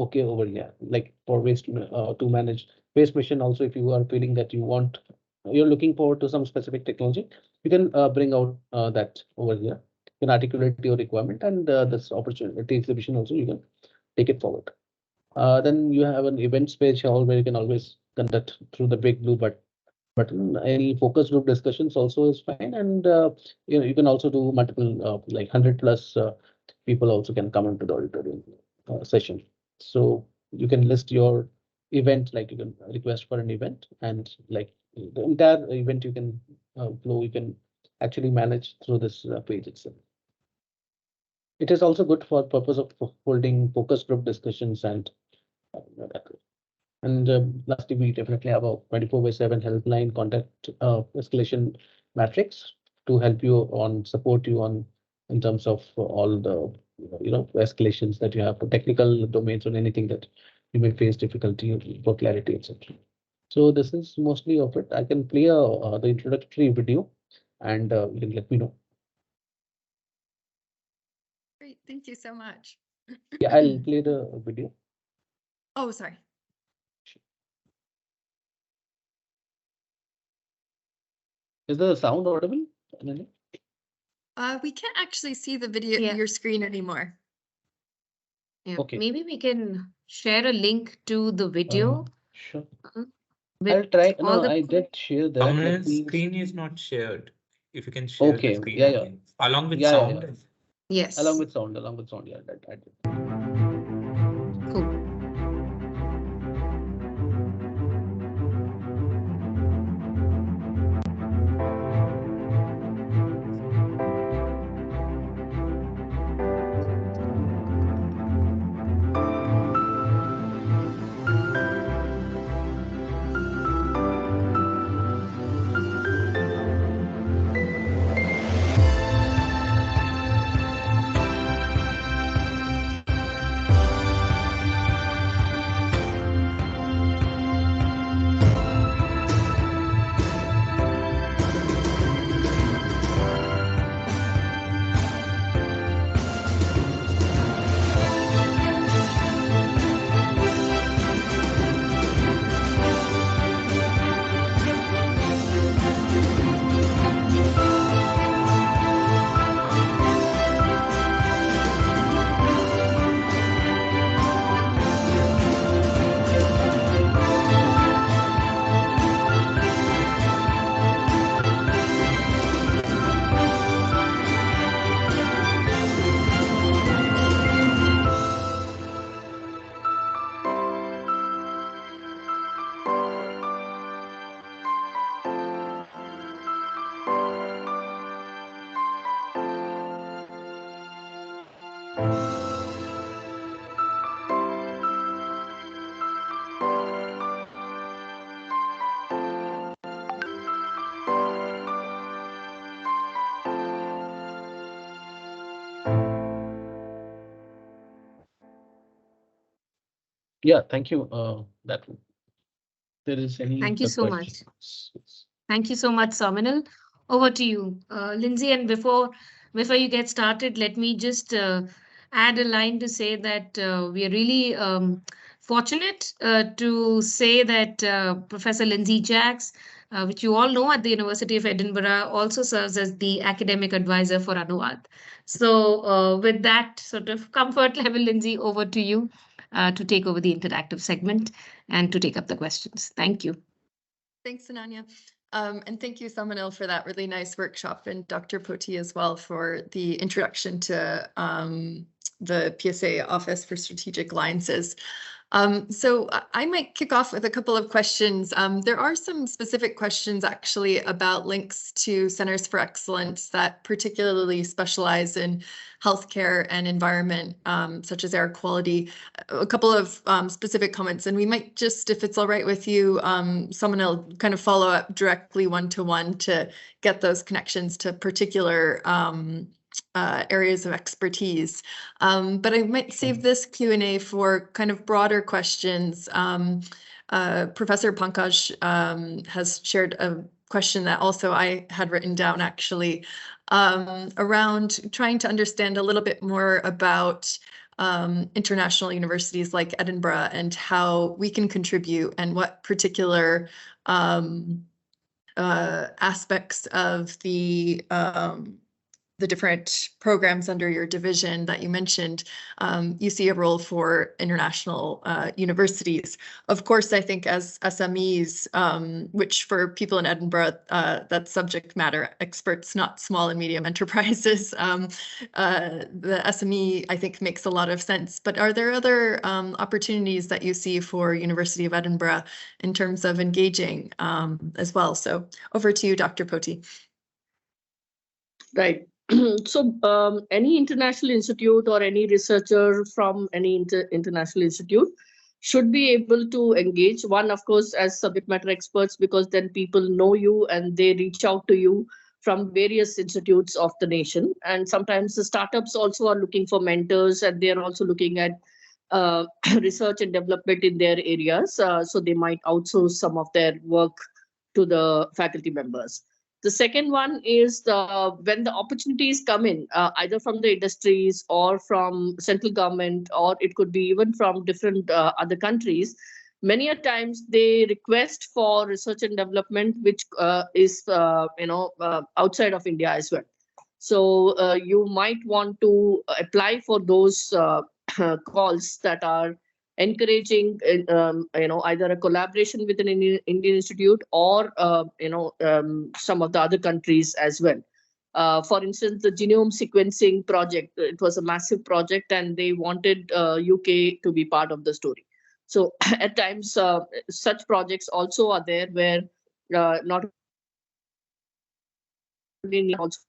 okay over here. Like for waste to manage waste mission also, if you are feeling that you're looking forward to some specific technology, you can bring out that over here. You can articulate your requirement, and this opportunity exhibition also you can take it forward. Then you have an events page where you can always conduct through the big blue button. Any focus group discussions also is fine, and you can also do multiple like 100+ people also can come into the auditorium session. So you can list your event, like you can request for an event, and like the entire event you can flow, you can actually manage through this page itself. It is also good for purpose of holding focus group discussions and that way. And lastly, we definitely have a 24/7 helpline contact escalation matrix to help you support you in terms of all the escalations that you have for technical domains or anything that you may face difficulty for clarity, etc. So this is mostly of it. I can play the introductory video, and you can let me know. Great, thank you so much. Yeah, I'll play the video. Oh, sorry. Is the sound audible? We can't actually see the video, Yeah. your screen anymore. Yeah. Okay. Maybe we can share a link to the video. Sure. With I'll try. all No, the I did share that. Let Someone's me- screen is not shared. If you can share the Okay, screen yeah. again. Along with Yeah, sound. Yes. Along with sound, yeah, I did. Cool. Yeah, thank you. That there is any Thank you so much. questions? Thank you so much, Sominal. Over to you, Lindsay. And before you get started, let me just add a line to say that we are really fortunate to say that Professor Lindsay Jacks, which you all know at the University of Edinburgh, also serves as the academic advisor for Anuvaad. So with that sort of comfort level, Lindsay, over to you to take over the interactive segment and to take up the questions. Thank you. Thanks, Ananya. And thank you, Samanil, for that really nice workshop, and Dr. Poti as well for the introduction to the PSA Office for Strategic Alliances. So I might kick off with a couple of questions. There are some specific questions actually about links to Centers for Excellence that particularly specialize in healthcare and environment, such as air quality. A couple of specific comments, and we might just, if it's all right with you, someone will kind of follow up directly one-to-one to get those connections to particular areas of expertise. But I might save this Q&A for kind of broader questions. Professor Pankaj has shared a question that also I had written down actually, around trying to understand a little bit more about international universities like Edinburgh and how we can contribute and what particular aspects of the different programs under your division that you mentioned, you see a role for international universities. Of course, I think as SMEs, which for people in Edinburgh, that's subject matter experts, not small and medium enterprises. The SME, I think, makes a lot of sense. But are there other opportunities that you see for University of Edinburgh in terms of engaging as well? So over to you, Dr. Poti. Right. So any international institute or any researcher from any international institute should be able to engage. One, of course, as subject matter experts, because then people know you and they reach out to you from various institutes of the nation. And sometimes the startups also are looking for mentors, and they're also looking at research and development in their areas. So they might outsource some of their work to the faculty members. The second one is when the opportunities come in, either from the industries or from central government, or it could be even from different other countries. Many a times they request for research and development, which is outside of India as well. So you might want to apply for those calls that are encouraging either a collaboration with an Indian institute or some of the other countries as well. For instance, the genome sequencing project, it was a massive project and they wanted UK to be part of the story. So at times such projects also are there where not only also.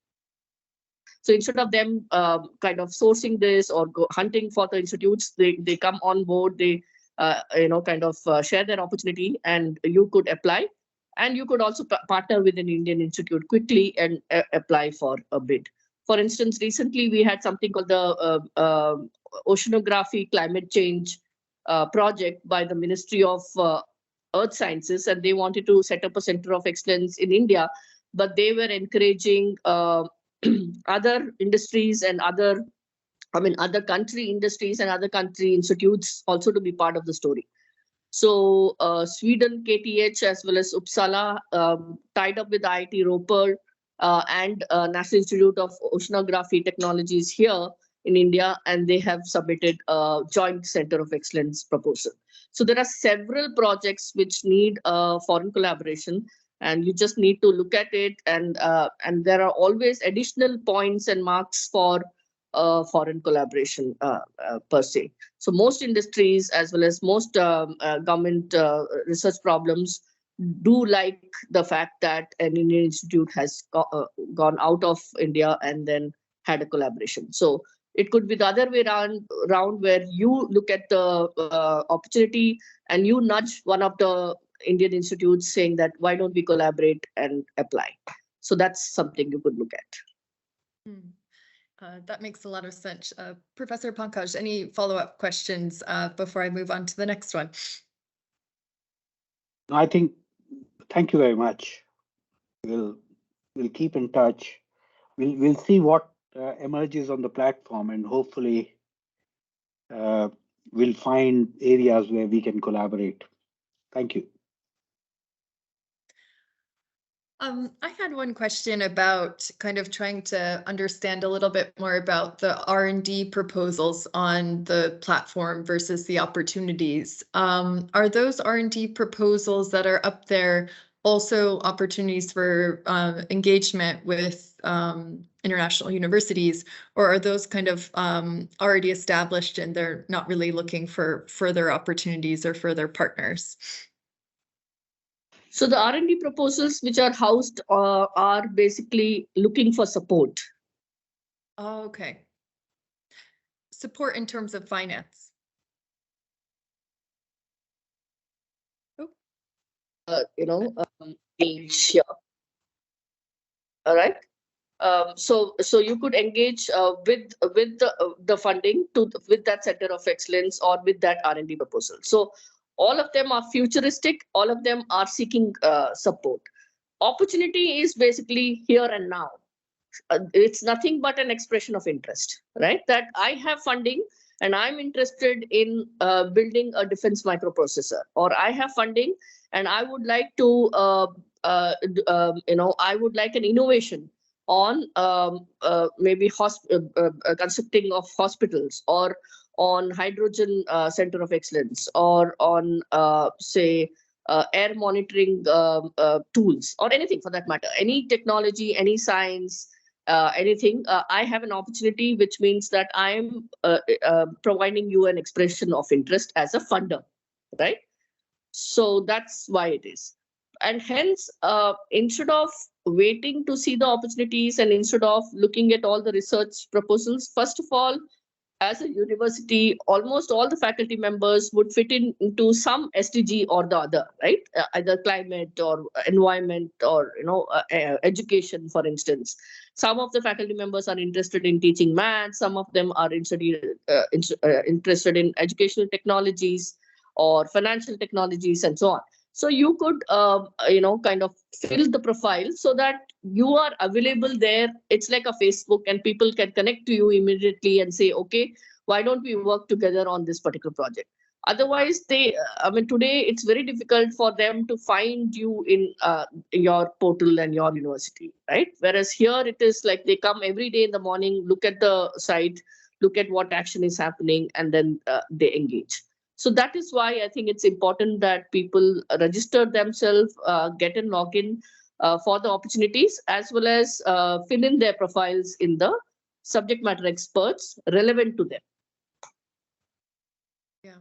So instead of them kind of sourcing this or hunting for the institutes, they come on board, they share their opportunity, and you could apply. And you could also partner with an Indian institute quickly and apply for a bid. For instance, recently we had something called the Oceanography Climate Change project by the Ministry of Earth Sciences, and they wanted to set up a center of excellence in India, but they were encouraging other industries and other country industries and other country institutes also to be part of the story. So Sweden, KTH, as well as Uppsala, tied up with IIT Ropar and National Institute of Oceanography Technologies here in India, and they have submitted a joint Center of Excellence proposal. So there are several projects which need foreign collaboration, and you just need to look at it, and there are always additional points and marks for foreign collaboration per se. So most industries as well as most government research problems do like the fact that an Indian institute has gone out of India and then had a collaboration. So it could be the other way around where you look at the opportunity and you nudge one of the Indian institutes saying that why don't we collaborate and apply. So that's something you could look at. That makes a lot of sense. Professor Pankaj, any follow-up questions before I move on to the next one? I think, thank you very much. We'll keep in touch. We'll see what emerges on the platform, and hopefully we'll find areas where we can collaborate. Thank you. I had one question about kind of trying to understand a little bit more about the R&D proposals on the platform versus the opportunities. Are those R&D proposals that are up there also opportunities for engagement with international universities, or are those kind of already established and they're not really looking for further opportunities or further partners? So the R&D proposals which are housed are basically looking for support. Oh, okay. Support in terms of finance. Here. All right. So you could engage with the funding with that Center of Excellence or with that R&D proposal. So all of them are futuristic. All of them are seeking support. opportunity is basically here and now. It's nothing but an expression of interest, right? That I have funding and I'm interested in building a defense microprocessor, or I have funding and I would like to, I would like an innovation on maybe constructing of hospitals, or on hydrogen center of excellence, or on say air monitoring tools, or anything for that matter, any technology, any science, anything. I have an opportunity, which means that I'm providing you an expression of interest as a funder, right? So that's why it is. And hence, instead of waiting to see the opportunities and instead of looking at all the research proposals, first of all, as a university, almost all the faculty members would fit into some SDG or the other, right? Either climate or environment, or education, for instance. Some of the faculty members are interested in teaching math. Some of them are interested in educational technologies or financial technologies and so on. So you could, kind of fill the profile so that you are available there. It's like a Facebook, and people can connect to you immediately and say, okay, why don't we work together on this particular project? Otherwise, today it's very difficult for them to find you in your portal and your university, right? Whereas here it is like they come every day in the morning, look at the site, look at what action is happening, and then they engage. So that is why I think it's important that people register themselves, get a login for the opportunities, as well as fill in their profiles in the subject matter experts relevant to them. Yeah,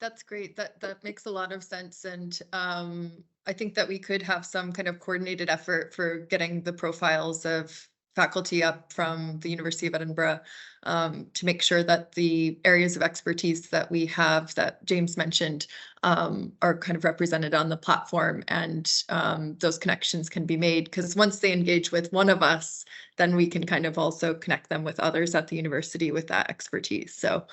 that's great. That makes a lot of sense. And I think that we could have some kind of coordinated effort for getting the profiles of faculty up from the University of Edinburgh to make sure that the areas of expertise that we have, that James mentioned, are kind of represented on the platform, and those connections can be made, because once they engage with one of us, then we can kind of also connect them with others at the university with that expertise. So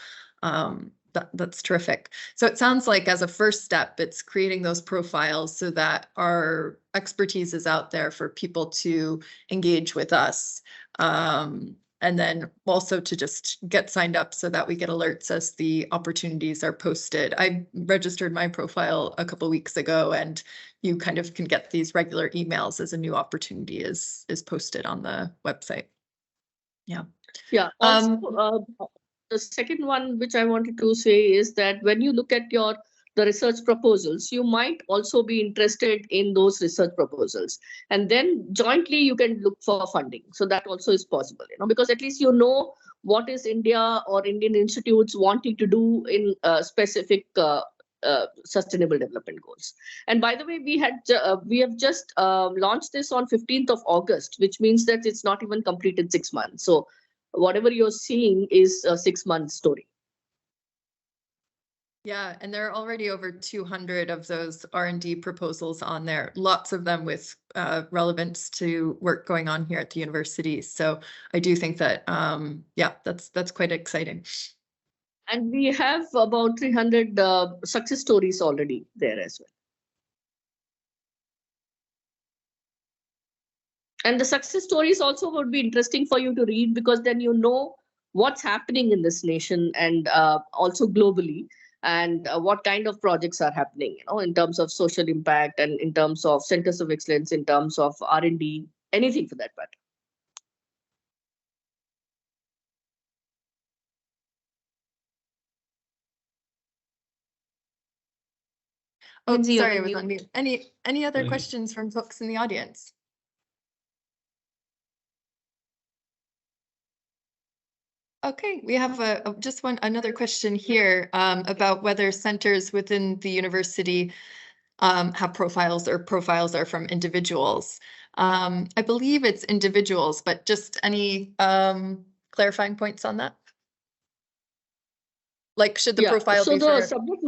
that's terrific. So it sounds like as a first step, it's creating those profiles so that our expertise is out there for people to engage with us. And then also to just get signed up so that we get alerts as the opportunities are posted. I registered my profile a couple of weeks ago, and you kind of can get these regular emails as a new opportunity is posted on the website. Yeah. Yeah. Also, the second one which I wanted to say is that when you look at the research proposals, you might also be interested in those research proposals, and then jointly you can look for funding. So that also is possible, because at least what is India or Indian institutes wanting to do in specific sustainable development goals. And by the way, we have just launched this on 15th of August, which means that it's not even completed 6 months. So whatever you're seeing is a 6-month story. Yeah, and there are already over 200 of those R&D proposals on there, lots of them with relevance to work going on here at the university. So I do think that, yeah, that's quite exciting. And we have about 300 success stories already there as well. And the success stories also would be interesting for you to read, because then you know what's happening in this nation and also globally, and what kind of projects are happening, in terms of social impact and in terms of centers of excellence, in terms of R&D, anything for that matter. Oh, Lindsay, sorry, I you're was on on mute. Any other questions from folks in the audience? Okay, we have just another question here about whether centers within the university have profiles, or profiles are from individuals. I believe it's individuals, but just any clarifying points on that? Like, should the profile be the for... subject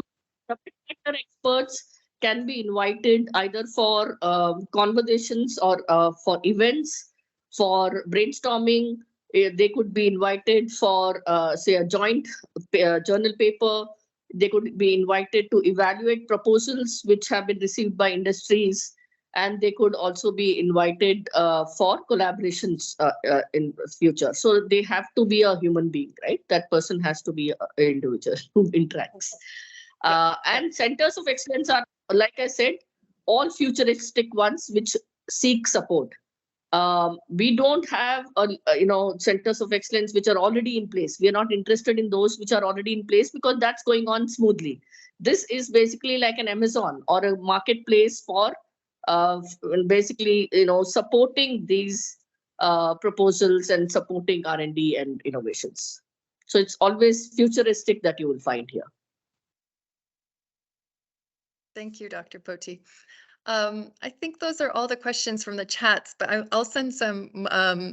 matter experts can be invited either for conversations or for events, for brainstorming. They could be invited for, say, a joint journal paper. They could be invited to evaluate proposals which have been received by industries. and they could also be invited for collaborations in the future. So they have to be a human being, right? That person has to be an individual who interacts. And centers of excellence are, like I said, all futuristic ones which seek support. We don't have centers of excellence which are already in place. We are not interested in those which are already in place because that's going on smoothly. This is basically like an Amazon or a marketplace for basically supporting these proposals and supporting R&D and innovations. So it's always futuristic that you will find here. Thank you, Dr. Poti. I think those are all the questions from the chats, but I'll send some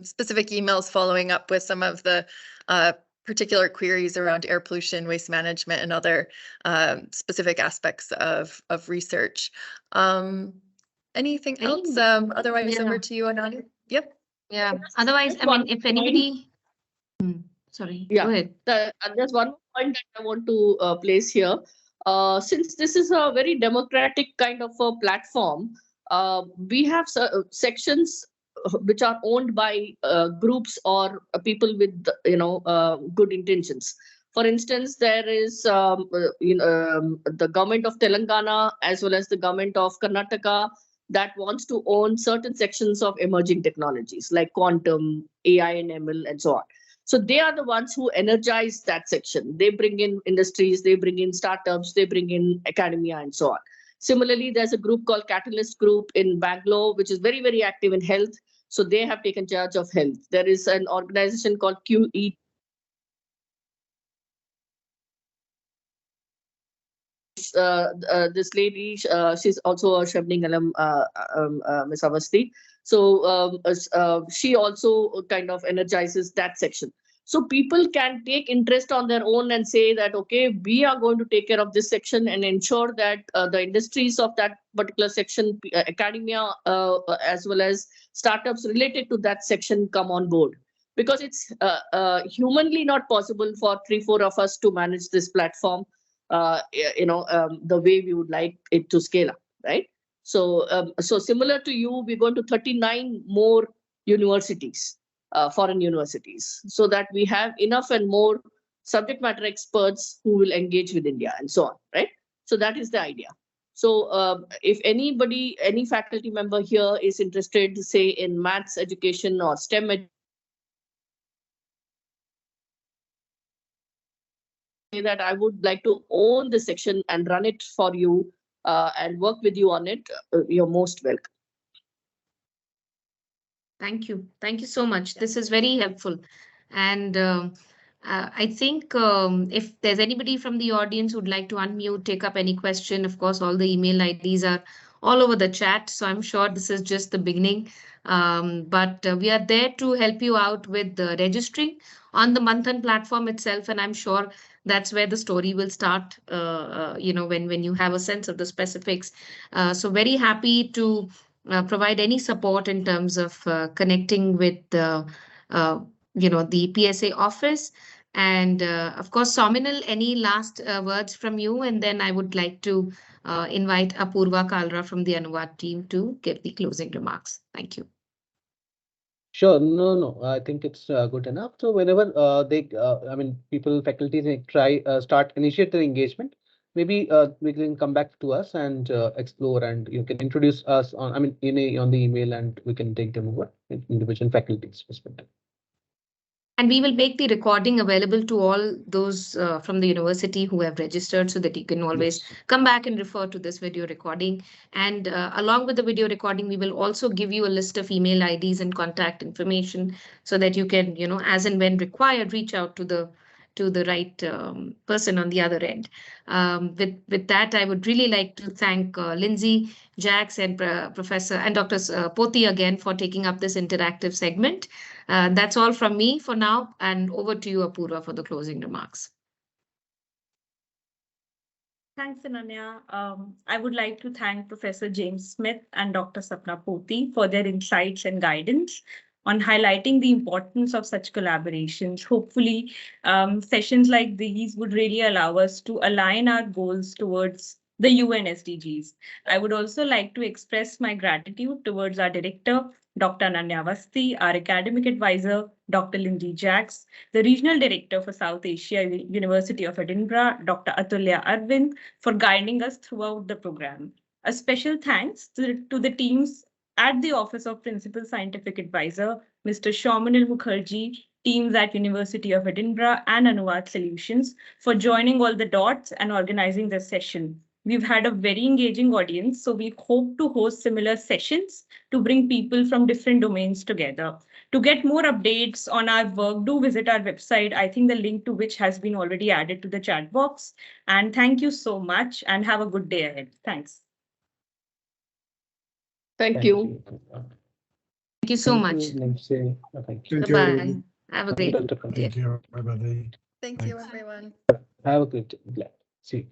specific emails following up with some of the particular queries around air pollution, waste management, and other specific aspects of research. Anything else? Otherwise, over to you, Anani. Yep. Yeah. Otherwise, I mean, if anybody. Sorry. Yeah. Go ahead. There's one point that I want to place here. Since this is a very democratic kind of a platform, we have sections which are owned by groups or people with good intentions. For instance, there is the government of Telangana as well as the government of Karnataka that wants to own certain sections of emerging technologies like quantum, AI and ML and so on. So they are the ones who energize that section. They bring in industries, they bring in startups, they bring in academia and so on. Similarly, there's a group called Catalyst Group in Bangalore, which is very, very active in health. So they have taken charge of health. There is an organization called QE. This lady, she's also a Shabning alum, Ms. Avasti. So she also kind of energizes that section. So people can take interest on their own and say that, okay, we are going to take care of this section and ensure that the industries of that particular section, academia, as well as startups related to that section come on board. Because it's humanly not possible for 3-4 of us to manage this platform, the way we would like it to scale up, right? So, so similar to you, we're going to 39 more universities, foreign universities, so that we have enough and more subject matter experts who will engage with India and so on, right? So that is the idea. So if anybody, any faculty member here is interested, say in maths education or STEM education, that I would like to own the section and run it for you and work with you on it, you're most welcome. Thank you. Thank you so much. This is very helpful. And I think if there's anybody from the audience who'd like to unmute, take up any question, of course, all the email IDs are all over the chat. So I'm sure this is just the beginning. But we are there to help you out with the registering on the Manthan platform itself. And I'm sure that's where the story will start, when you have a sense of the specifics. So very happy to provide any support in terms of connecting with the PSA office. And of course, Sominal, any last words from you? And then I would like to invite Apurva Kalra from the Anuvaad team to give the closing remarks. Thank you. Sure. No, I think it's good enough. So whenever people, faculty, they start initiate their engagement, maybe we can come back to us and explore, and you can introduce us on, on the email, and we can take them over in individual faculties perspective. And we will make the recording available to all those from the university who have registered, so that you can always come back and refer to this video recording. And along with the video recording, we will also give you a list of email IDs and contact information, so that you can, as and when required, reach out to the right person on the other end. With that, I would really like to thank Lindsay, Jax, and Professor and Dr. Poti again for taking up this interactive segment. That's all from me for now, and over to you, Apurva, for the closing remarks. Thanks, Ananya. I would like to thank Professor James Smith and Dr. Sapna Poti for their insights and guidance on highlighting the importance of such collaborations. Hopefully, sessions like these would really allow us to align our goals towards the UN SDGs. I would also like to express my gratitude towards our director, Dr. Anuvaad, our academic advisor, Dr. Lindsay Jacks, the regional director for South Asia, University of Edinburgh, Dr. Atulya Arvind, for guiding us throughout the program. A special thanks to the teams at the Office of Principal Scientific Advisor, Mr. Shaumanil Mukherjee, teams at University of Edinburgh and Anuvaad Solutions for joining all the dots and organizing this session. We've had a very engaging audience, so we hope to host similar sessions to bring people from different domains together. To get more updates on our work, do visit our website, I think the link to which has been already added to the chat box. And thank you so much and have a good day ahead. Thanks. Thank you. Thank you so much. Lindsay. Thank you. Bye-bye. Have a great day. Thank you, everybody. Thank you, everyone. Have a good day. See you.